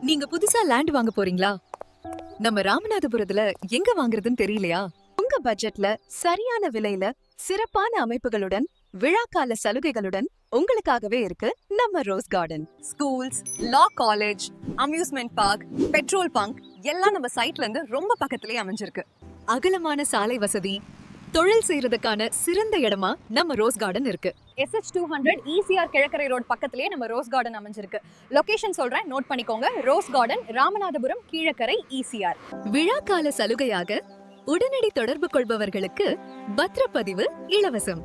நீங்க புதுசா லேண்ட் வாங்க போறீங்களா? நம்ம ராமநாதபுரத்துல எங்க வாங்குறதுன்னு தெரியலையா? உங்க பட்ஜெட்ல சரியான விலையில சிறப்பான அமைப்புகளுடன் விழாக்கால சலுகைகளுடன் உங்களுக்காகவே இருக்கு நம்ம ரோஸ் கார்டன். ஸ்கூல்ஸ், லா college, amusement park, petrol bunk எல்லாம் நம்ம சைட்ல இருந்து ரொம்ப பக்கத்திலேயே அமைஞ்சிருக்கு. அகலமான சாலை வசதி, தொழில் செய்யறதுக்கான சிறந்த இடமா நம்ம ரோஸ் கார்டன் இருக்கு. SH200 ECR கிழக்கரை ரோட் பக்கத்திலேயே நம்ம ரோஸ் கார்டன் அமைஞ்சிருக்கு. லொகேஷன் சொல்றேன், நோட் பண்ணிக்கோங்க. Rose garden, Ramanathapuram, Kilakarai, ECR. விழாக்கால சலுகையாக உடனடி தொடர்பு கொள்பவர்களுக்கு பத்திரப்பதிவு இலவசம்.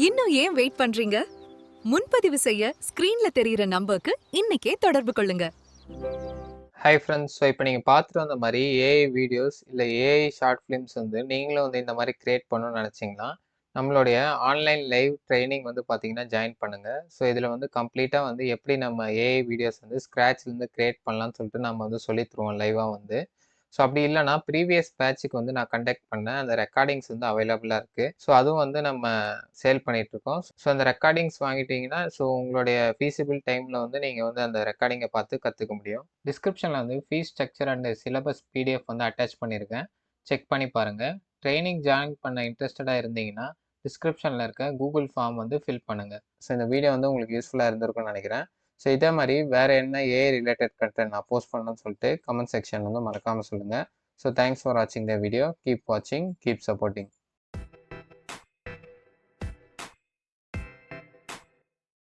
இன்னும் ஏன் வெயிட் பண்றீங்க? முன்பதிவு செய்ய ஸ்கிரீன்ல தெரியுற நம்பருக்கு இன்னைக்கே தொடர்பு கொள்ளுங்க. Hi friends. ஸோ இப்போ நீங்கள் பார்த்துட்டு வந்த மாதிரி ஏஐ வீடியோஸ் இல்லை ஏஐ ஷார்ட் ஃபிலிம்ஸ் வந்து நீங்களும் வந்து இந்த மாதிரி க்ரியேட் பண்ணணும்னு நினச்சிங்கன்னா நம்மளுடைய ஆன்லைன் லைவ் ட்ரைனிங் வந்து பார்த்தீங்கன்னா ஜாயின் பண்ணுங்கள். ஸோ இதில் வந்து கம்ப்ளீட்டாக வந்து எப்படி நம்ம ஏஐ வீடியோஸ் வந்து ஸ்க்ராட்ச்லேருந்து க்ரியேட் பண்ணலாம்னு சொல்லிட்டு நம்ம வந்து சொல்லித்தருவோம் லைவாக வந்து. ஸோ அப்படி இல்லைனா ப்ரீவியஸ் பேட்சுக்கு வந்து நான் கண்டக்ட் பண்ணேன், அந்த ரெக்கார்டிங்ஸ் வந்து அவைலபிளாக இருக்குது. ஸோ அதுவும் வந்து நம்ம சேல் பண்ணிகிட்ருக்கோம். ஸோ அந்த ரெக்கார்டிங்ஸ் வாங்கிட்டீங்கன்னா ஸோ உங்களுடைய ஃபீஸிபிள் டைமில் வந்து நீங்கள் வந்து அந்த ரெக்கார்டிங்கை பார்த்து கற்றுக்க முடியும். டிஸ்கிரிப்ஷனில் வந்து fees structure and syllabus PDF வந்து அட்டாச் பண்ணியிருக்கேன், செக் பண்ணி பாருங்கள். ட்ரைனிங் ஜாயின் பண்ண இன்ட்ரெஸ்டடாக இருந்தீங்கன்னா டிஸ்கிரிப்ஷனில் இருக்க கூகுள் ஃபார்ம் வந்து ஃபில் பண்ணுங்கள். ஸோ இந்த வீடியோ வந்து உங்களுக்கு யூஸ்ஃபுல்லாக இருந்திருக்கும்னு நினைக்கிறேன். ஸோ இதே மாதிரி வேறு என்ன ஏஐ ரிலேட்டட் கண்டென்ட் நான் போஸ்ட் பண்ணணும்னு சொல்லிட்டு கமெண்ட் செக்ஷன் வந்து மறக்காமல் சொல்லுங்கள். ஸோ தேங்க்ஸ் ஃபார் வாட்சிங் த வீடியோ. கீப் வாட்சிங், கீப் சப்போர்ட்டிங்.